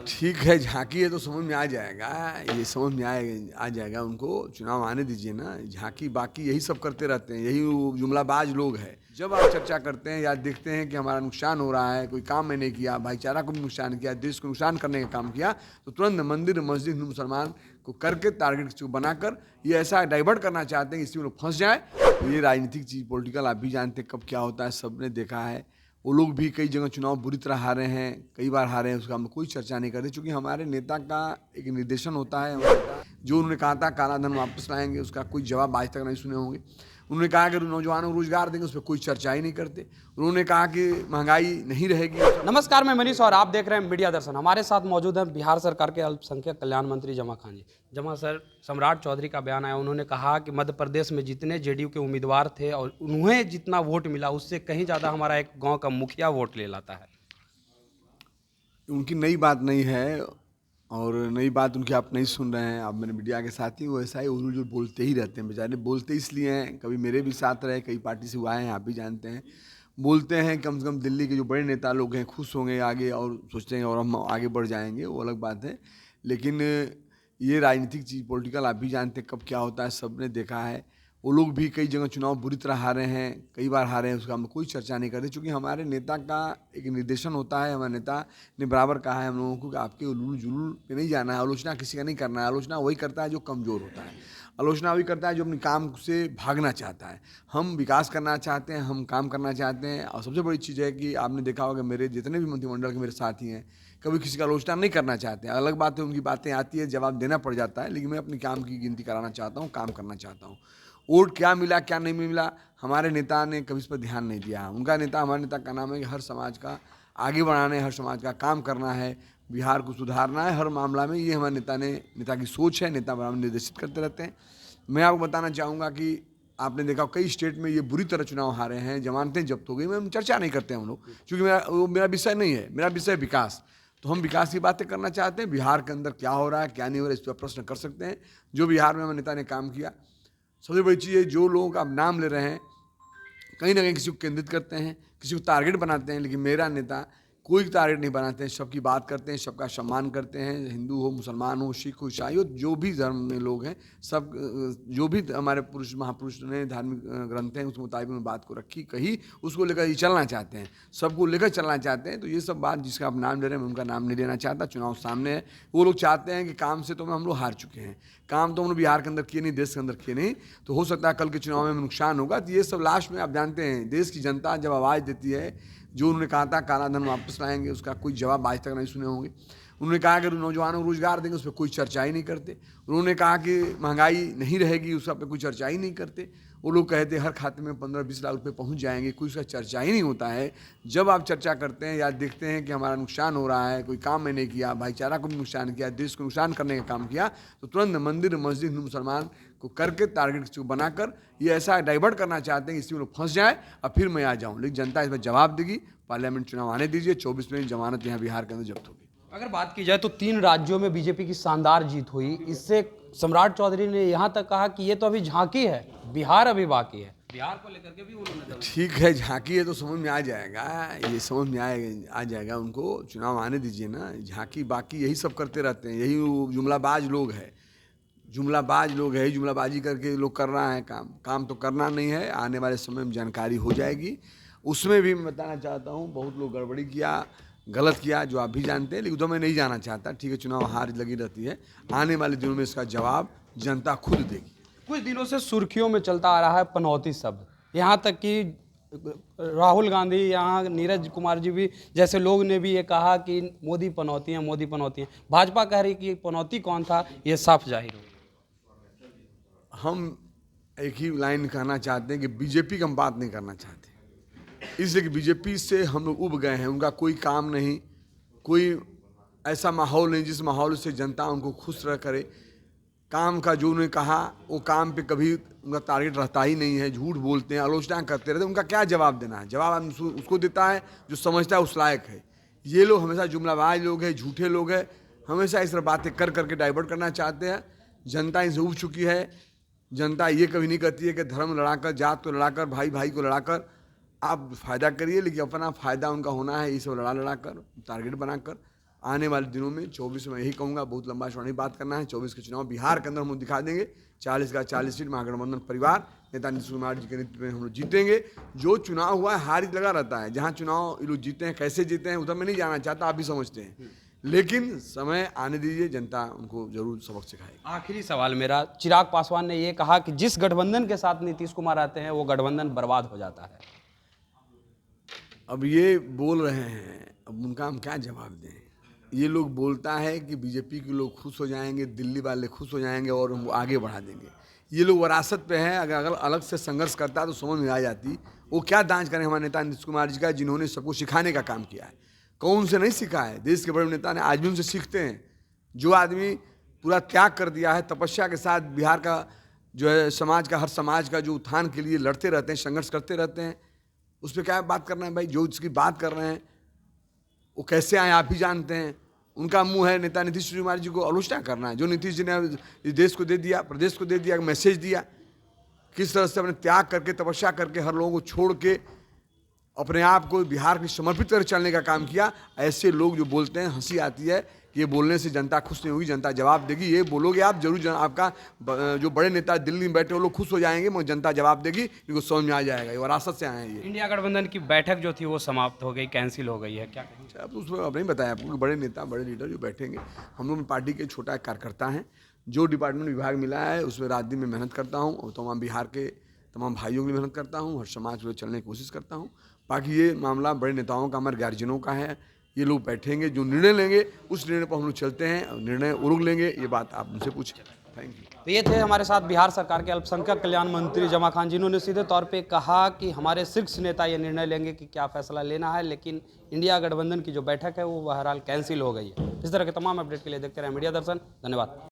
ठीक है, झांकी है तो समझ में आ जाएगा। ये समझ में आ जाएगा उनको। चुनाव आने दीजिए ना। झांकी बाकी यही सब करते रहते हैं, यही वो जुमलाबाज लोग हैं। जब आप चर्चा करते हैं या देखते हैं कि हमारा नुकसान हो रहा है, कोई काम मैंने किया, भाईचारा को भी नुकसान किया, देश को नुकसान करने का काम किया, तो तुरंत मंदिर मस्जिद हिंदू मुसलमान को करके टारगेट बना कर ये ऐसा डाइवर्ट करना चाहते हैं कि इसी में लोग फंस जाए। ये राजनीतिक चीज़ पॉलिटिकल आप भी जानते हैं कब क्या होता है, सबने देखा है। वो लोग भी कई जगह चुनाव बुरी तरह हारे हैं, कई बार हारे हैं, उसका हम कोई चर्चा नहीं करते, क्योंकि हमारे नेता का एक निर्देशन होता है। जो उन्होंने कहा था काला धन वापस लाएंगे, उसका कोई जवाब आज तक नहीं सुने होंगे। उन्होंने कहा कि नौजवानों को रोजगार देंगे, उस पर कोई चर्चा ही नहीं करते। उन्होंने कहा कि महंगाई नहीं रहेगी। नमस्कार, मैं मनीष और आप देख रहे हैं मीडिया दर्शन। हमारे साथ मौजूद हैं बिहार सरकार के अल्पसंख्यक कल्याण मंत्री जमा खान जी। जमा सर, सम्राट चौधरी का बयान आया, उन्होंने कहा कि मध्य प्रदेश में जितने जेडीयू के उम्मीदवार थे और उन्हें जितना वोट मिला उससे कहीं ज़्यादा हमारा एक गांव का मुखिया वोट ले लाता है। उनकी नई बात नहीं है और नई बात उनकी आप नहीं सुन रहे हैं। आप मेरे मीडिया के साथी वो ऐसा ही उल्लू जो बोलते ही रहते हैं बेचारे। बोलते इसलिए हैं, कभी मेरे भी साथ रहे, कई पार्टी से वो आए हैं, आप भी जानते हैं। बोलते हैं कम से कम दिल्ली के जो बड़े नेता लोग हैं खुश होंगे आगे और सोचते हैं और हम आगे बढ़ जाएंगे, वो अलग बात है। लेकिन ये राजनीतिक चीज़ पॉलिटिकल आप भी जानते हैं कब क्या होता है, सबने देखा है। वो लोग भी कई जगह चुनाव बुरी तरह हारे हैं, कई बार हारे हैं, उसका हम कोई चर्चा नहीं करते, क्योंकि हमारे नेता का एक निर्देशन होता है। हमारे नेता ने बराबर कहा है हम लोगों को कि आपके उलूल जुलूल पे नहीं जाना है, आलोचना किसी का नहीं करना है। आलोचना वही करता है जो कमज़ोर होता है, आलोचना वही करता है जो अपने काम से भागना चाहता है। हम विकास करना चाहते हैं, हम काम करना चाहते हैं। और सबसे बड़ी चीज़ है कि आपने देखा होगा मेरे जितने भी मंत्रिमंडल के मेरे साथी हैं कभी किसी का आलोचना नहीं करना चाहते हैं। अलग बात है उनकी बातें आती है, जवाब देना पड़ जाता है, लेकिन मैं अपने काम की गिनती कराना चाहता हूँ, काम करना चाहता हूँ। वोट क्या मिला क्या नहीं मिला, हमारे नेता ने कभी इस पर ध्यान नहीं दिया। उनका नेता, हमारे नेता का नाम है कि हर समाज का आगे बढ़ाना है, हर समाज का काम करना है, बिहार को सुधारना है हर मामला में। ये हमारे नेता की सोच है। नेता बराबर निर्देशित करते रहते हैं। मैं आपको बताना चाहूँगा कि आपने देखा कई स्टेट में ये बुरी तरह चुनाव हारे हैं, जमानतें जब्त हो गई। मैं चर्चा नहीं करते हैं हम लोग, क्योंकि मेरा विषय नहीं है। मेरा विषय है विकास। तो हम विकास की बातें करना चाहते हैं। बिहार के अंदर क्या हो रहा है क्या नहीं हो रहा है, इस पर प्रश्न कर सकते हैं। जो बिहार में हमारे नेता ने काम किया, सबसे बड़ी चीज़ है जो लोगों का आप नाम ले रहे हैं कहीं ना कहीं किसी को केंद्रित करते हैं, किसी को टारगेट बनाते हैं। लेकिन मेरा नेता कोई टारगेट नहीं बनाते हैं, सबकी बात करते हैं, सबका सम्मान करते हैं। हिंदू हो, मुसलमान हो, सिख हो, ईसाई हो, जो भी धर्म में लोग हैं, सब जो भी हमारे पुरुष महापुरुष ने धार्मिक ग्रंथ हैं उसके मुताबिक उन्होंने बात को रखी कही, उसको लेकर ही चलना चाहते हैं, सबको लेकर चलना चाहते हैं। तो ये सब बात जिसका आप नाम ले रहे हैं मैं उनका नाम नहीं लेना चाहता। चुनाव सामने है। वो लोग चाहते हैं कि काम से तो हम लोग हार चुके हैं, काम तो हम लोग बिहार के अंदर किए नहीं, देश के अंदर किए नहीं, तो हो सकता है कल के चुनाव में नुकसान होगा। तो ये सब लास्ट में आप जानते हैं देश की जनता जब आवाज़ देती है, जो उन्होंने कहा था काला धन वापस लाएंगे, उसका कोई जवाब आज तक नहीं सुने होंगे। उन्होंने कहा कि नौजवानों को रोजगार देंगे, उस पर कोई चर्चा ही नहीं करते। उन्होंने कहा कि महंगाई नहीं रहेगी, उसका पे कोई चर्चा ही नहीं करते। वो लोग कहते हर खाते में 15-20 लाख रुपए पहुंच जाएंगे, कोई उसका चर्चा ही नहीं होता है। जब आप चर्चा करते हैं या देखते हैं कि हमारा नुकसान हो रहा है, कोई काम मैंने किया, भाईचारा को भी नुकसान किया, देश को नुकसान करने का काम किया, तो तुरंत मंदिर मस्जिद हिंदू मुसलमान को करके टारगेट बनाकर ये ऐसा डाइवर्ट करना चाहते हैं कि इसी में लोग फंस जाए और फिर मैं आ जाऊँ। लेकिन जनता इस पर जवाब देगी। पार्लियामेंट चुनाव आने दीजिए, 24 में जमानत यहाँ बिहार के अंदर जब्त होगी। अगर बात की जाए तो 3 राज्यों में बीजेपी की शानदार जीत हुई। इससे सम्राट चौधरी ने यहाँ तक कहा कि ये तो अभी झांकी है, बिहार अभी बाकी है। बिहार को लेकर के भी उन्होंने ठीक है, झांकी है तो समझ में आ जाएगा। ये समझ में आ जाएगा उनको। चुनाव आने दीजिए ना। झांकी बाकी यही सब करते रहते हैं, यही वो जुमलाबाज लोग हैं। जुमलाबाज लोग हैं, जुमलाबाजी करके लोग कर रहा है काम तो करना नहीं है। आने वाले समय में जानकारी हो जाएगी। उसमें भी मैं बताना चाहता हूँ बहुत लोग गड़बड़ी किया, गलत किया, जो आप भी जानते हैं, लेकिन तो मैं नहीं जाना चाहता। ठीक है, चुनाव हार लगी रहती है, आने वाले दिनों में इसका जवाब जनता खुद देगी। कुछ दिनों से सुर्खियों में चलता आ रहा है पनौती शब्द, यहाँ तक कि राहुल गांधी, यहाँ नीरज कुमार जी भी जैसे लोग ने भी ये कहा कि मोदी पनौती हैं, मोदी पनौती हैं। भाजपा कह रही कि पनौती कौन था, ये साफ जाहिर हो। हम एक ही लाइन कहना चाहते हैं कि बीजेपी की हम बात नहीं करना चाहते, इसलिए कि बीजेपी से हम लोग उब गए हैं। उनका कोई काम नहीं, कोई ऐसा माहौल नहीं जिस माहौल से जनता उनको खुश रह करे। काम का जो उन्होंने कहा वो काम पे कभी उनका टारगेट रहता ही नहीं है। झूठ बोलते हैं, आलोचना करते रहते हैं। उनका क्या जवाब देना है? जवाब आदमी उसको देता है जो समझता है उस लायक है। ये लोग हमेशा जुमलाबाज लोग हैं, झूठे लोग हैं, हमेशा इस तरह बातें कर करके डाइवर्ट करना चाहते हैं। जनता इनसे उब चुकी है। जनता ये कभी नहीं कहती है कि धर्म लड़ाकर, जात को लड़ाकर, भाई भाई को लड़ाकर आप फ़ायदा करिए, लेकिन अपना फ़ायदा उनका होना है ये सब लड़ा कर, टारगेट बनाकर। आने वाले दिनों में 24 में यही कहूँगा, बहुत लंबा चौड़ा नहीं बात करना है। 24 के चुनाव बिहार के अंदर हम लोग दिखा देंगे, 40 का 40 सीट महागठबंधन परिवार नेता नीतीश कुमार जी के नेतृत्व में हम लोग जीतेंगे। जो चुनाव हुआ है हार लगा रहता है, जहाँ चुनाव ये लोग जीते हैं, कैसे जीते हैं उधर मैं नहीं जाना चाहता, आप भी समझते हैं, लेकिन समय आने दीजिए, जनता उनको जरूर सबक सिखाएगी। आखिरी सवाल मेरा, चिराग पासवान ने ये कहा कि जिस गठबंधन के साथ नीतीश कुमार आते हैं वो गठबंधन बर्बाद हो जाता है। अब ये बोल रहे हैं, अब उनका हम क्या जवाब दें। ये लोग बोलता है कि बीजेपी के लोग खुश हो जाएंगे, दिल्ली वाले खुश हो जाएंगे और हम आगे बढ़ा देंगे। ये लोग विरासत पे हैं, अगर अलग से संघर्ष करता है तो समझ में आ जाती। वो क्या दांच करें हमारे नेता नीतीश कुमार जी का, जिन्होंने सबको सिखाने का काम किया है। कौन से नहीं सीखा है, देश के बड़े नेता ने, आज भी उनसे सीखते हैं। जो आदमी पूरा त्याग कर दिया है, तपस्या के साथ बिहार का जो है समाज का, हर समाज का जो उत्थान के लिए लड़ते रहते हैं, संघर्ष करते रहते हैं, उस पर क्या बात करना है भाई। जो इसकी बात कर रहे हैं वो कैसे आए आप ही जानते हैं। उनका मुंह है नेता नीतीश कुमार जी को आलोचना करना है। जो नीतीश जी ने इस देश को दे दिया, प्रदेश को दे दिया, मैसेज दिया, किस तरह से अपने त्याग करके, तपस्या करके, हर लोगों को छोड़ के अपने आप को बिहार की समर्पित कर चलने का काम किया। ऐसे लोग जो बोलते हैं, हंसी आती है कि ये बोलने से जनता खुश नहीं होगी, जनता जवाब देगी। ये बोलोगे आप जरूर, आपका जो बड़े नेता दिल्ली में बैठे वो लोग खुश हो जाएंगे, मगर जनता जवाब देगी, इनको समझ में आ जाएगा। ये विरासत से आए हैं। ये इंडिया गठबंधन की बैठक जो थी वो समाप्त हो गई, कैंसिल हो गई है, क्या कहेंगे? अब उसमें अब नहीं बताया आपको कि बड़े नेता, बड़े लीडर जो बैठेंगे। हम लोग पार्टी के छोटा कार्यकर्ता हैं, जो डिपार्टमेंट विभाग मिला है उसमें रात दिन में मेहनत करता हूँ और तमाम बिहार के तमाम भाइयों की मेहनत करता हूँ, हर समाज को चलने की कोशिश करता हूँ। बाकी ये मामला बड़े नेताओं का, हमारे गार्जियनों का है। ये लोग बैठेंगे, जो निर्णय लेंगे उस निर्णय पर हम लोग चलते हैं, और निर्णय उरुग लेंगे। ये बात आप उनसे पूछें। Thank you. तो ये थे हमारे साथ बिहार सरकार के अल्पसंख्यक कल्याण मंत्री जमा खान, जिन्होंने सीधे तौर पे कहा कि हमारे शीर्ष नेता ये निर्णय लेंगे कि क्या फैसला लेना है, लेकिन इंडिया गठबंधन की जो बैठक है वो बहरहाल कैंसिल हो गई है। इस तरह के तमाम अपडेट के लिए देखते रहे मीडिया दर्शन। धन्यवाद।